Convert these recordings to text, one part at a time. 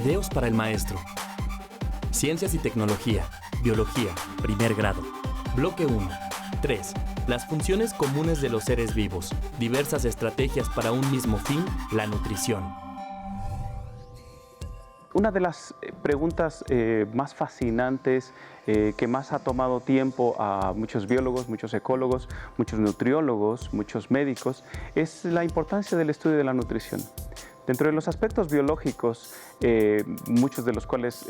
Videos para el maestro. Ciencias y tecnología. Biología. Primer grado. Bloque 1. 3. Las funciones comunes de los seres vivos. Diversas estrategias para un mismo fin, la nutrición. Una de las preguntas más fascinantes que más ha tomado tiempo a muchos biólogos, muchos ecólogos, muchos nutriólogos, muchos médicos, es la importancia del estudio de la nutrición. Dentro de los aspectos biológicos, muchos de los cuales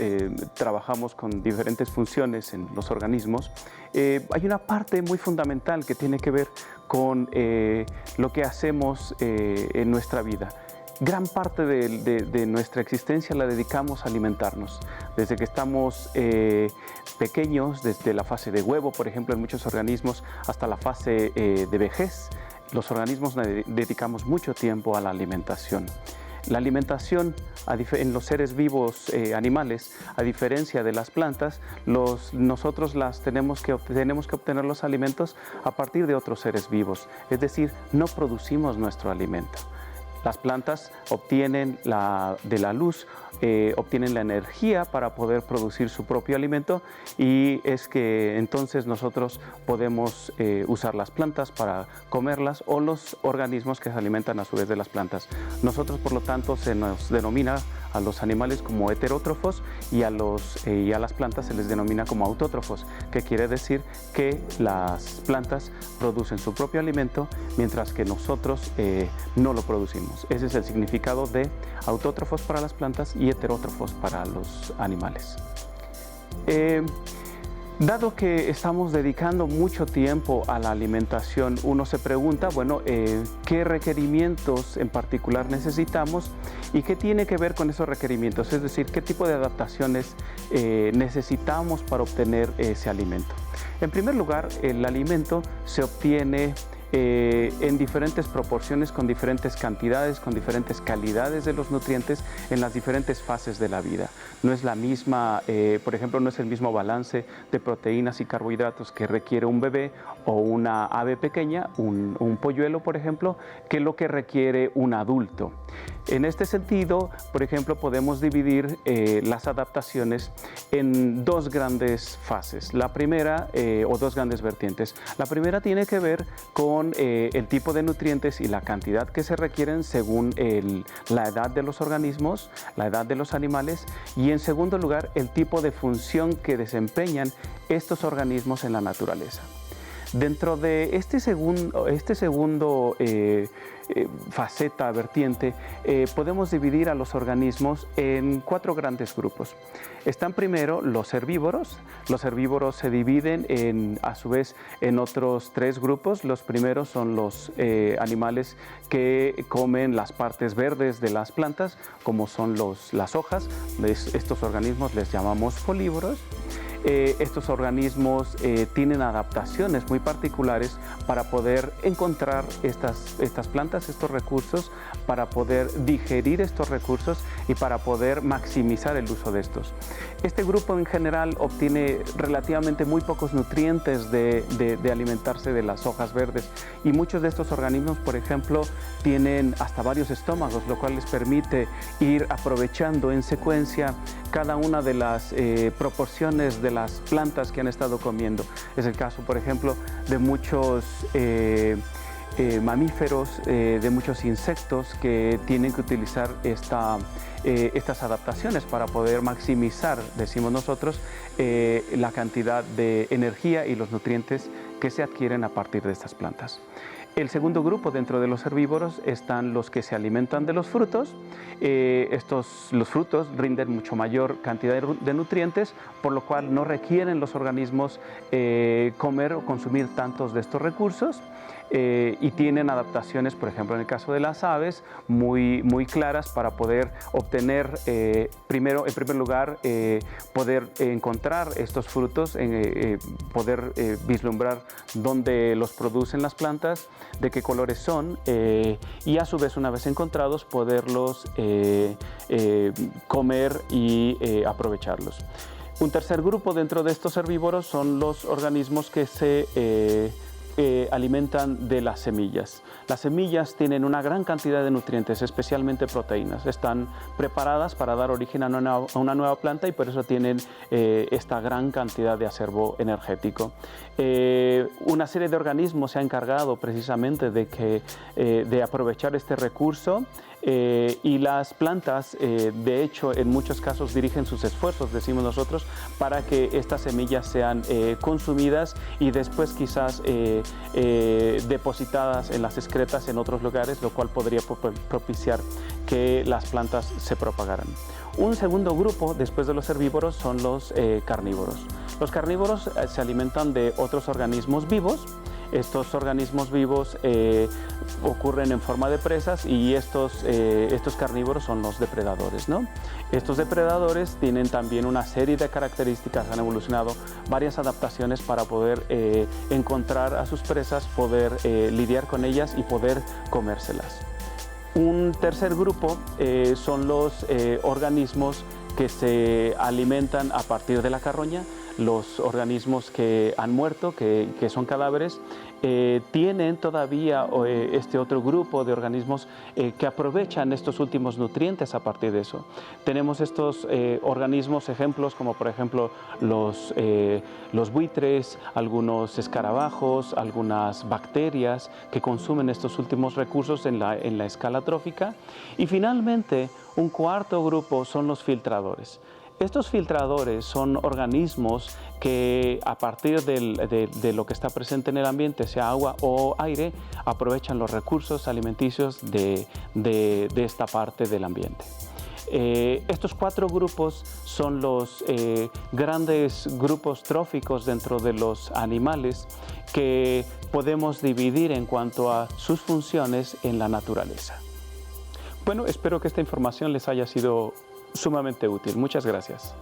trabajamos con diferentes funciones en los organismos, hay una parte muy fundamental que tiene que ver con lo que hacemos en nuestra vida. Gran parte de nuestra existencia la dedicamos a alimentarnos. Desde que estamos pequeños, desde la fase de huevo, por ejemplo, en muchos organismos, hasta la fase de vejez, los organismos dedicamos mucho tiempo a la alimentación. La alimentación en los seres vivos animales, a diferencia de las plantas, nosotros tenemos que obtener los alimentos a partir de otros seres vivos, es decir, no producimos nuestro alimento. Las plantas obtienen de la luz, obtienen la energía para poder producir su propio alimento, y es que entonces nosotros podemos usar las plantas para comerlas, o los organismos que se alimentan a su vez de las plantas. Nosotros, por lo tanto, se nos denomina a los animales como heterótrofos, y a las plantas se les denomina como autótrofos, que quiere decir que las plantas producen su propio alimento mientras que nosotros no lo producimos. Ese es el significado de autótrofos para las plantas y heterótrofos para los animales. Dado que estamos dedicando mucho tiempo a la alimentación, uno se pregunta, bueno, ¿qué requerimientos en particular necesitamos y qué tiene que ver con esos requerimientos? Es decir, ¿qué tipo de adaptaciones necesitamos para obtener ese alimento? En primer lugar, el alimento se obtiene en diferentes proporciones, con diferentes cantidades, con diferentes calidades de los nutrientes en las diferentes fases de la vida. No es la misma, por ejemplo, no es el mismo balance de proteínas y carbohidratos que requiere un bebé o una ave pequeña, un polluelo, por ejemplo, que lo que requiere un adulto. En este sentido, por ejemplo, podemos dividir las adaptaciones en dos grandes fases. La primera, o dos grandes vertientes. La primera tiene que ver con el tipo de nutrientes y la cantidad que se requieren según la edad de los organismos, la edad de los animales, y en segundo lugar, el tipo de función que desempeñan estos organismos en la naturaleza. Dentro de este segundo faceta, vertiente, podemos dividir a los organismos en cuatro grandes grupos. Están primero los herbívoros. Los herbívoros se dividen a su vez en otros tres grupos. Los primeros son los animales que comen las partes verdes de las plantas, como son las hojas. Estos organismos les llamamos folívoros. Estos organismos tienen adaptaciones muy particulares para poder encontrar estas plantas, estos recursos, para poder digerir estos recursos y para poder maximizar el uso de estos. Este grupo en general obtiene relativamente muy pocos nutrientes de alimentarse de las hojas verdes, y muchos de estos organismos, por ejemplo, tienen hasta varios estómagos, lo cual les permite ir aprovechando en secuencia cada una de las proporciones de las plantas que han estado comiendo. Es el caso, por ejemplo, de muchos mamíferos, de muchos insectos que tienen que utilizar estas adaptaciones para poder maximizar, decimos nosotros, la cantidad de energía y los nutrientes que se adquieren a partir de estas plantas. El segundo grupo dentro de los herbívoros están los que se alimentan de los frutos. Los frutos rinden mucho mayor cantidad de nutrientes, por lo cual no requieren los organismos comer o consumir tantos de estos recursos. Y tienen adaptaciones, por ejemplo, en el caso de las aves, muy claras para poder obtener, en primer lugar, poder encontrar estos frutos, poder vislumbrar dónde los producen las plantas, de qué colores son, y a su vez, una vez encontrados, poderlos comer y aprovecharlos. Un tercer grupo dentro de estos herbívoros son los organismos que se alimentan de las semillas. Las semillas tienen una gran cantidad de nutrientes, especialmente proteínas. Están preparadas para dar origen a una nueva planta y por eso tienen esta gran cantidad de acervo energético. Una serie de organismos se ha encargado precisamente de aprovechar este recurso. Y las plantas, de hecho, en muchos casos dirigen sus esfuerzos, decimos nosotros, para que estas semillas sean consumidas y después quizás depositadas en las excretas en otros lugares, lo cual podría propiciar que las plantas se propagaran. Un segundo grupo, después de los herbívoros, son los carnívoros. Los carnívoros se alimentan de otros organismos vivos. Estos organismos vivos ocurren en forma de presas y estos carnívoros son los depredadores, ¿no? Estos depredadores tienen también una serie de características, han evolucionado varias adaptaciones para poder encontrar a sus presas, poder lidiar con ellas y poder comérselas. Un tercer grupo son los organismos que se alimentan a partir de la carroña. Los organismos que han muerto, que son cadáveres, tienen todavía este otro grupo de organismos que aprovechan estos últimos nutrientes a partir de eso. Tenemos estos organismos, ejemplos como por ejemplo los buitres, algunos escarabajos, algunas bacterias que consumen estos últimos recursos en la escala trófica. Y finalmente, un cuarto grupo son los filtradores. Estos filtradores son organismos que a partir de lo que está presente en el ambiente, sea agua o aire, aprovechan los recursos alimenticios de esta parte del ambiente. Estos cuatro grupos son los grandes grupos tróficos dentro de los animales que podemos dividir en cuanto a sus funciones en la naturaleza. Bueno, espero que esta información les haya sido sumamente útil. Muchas gracias.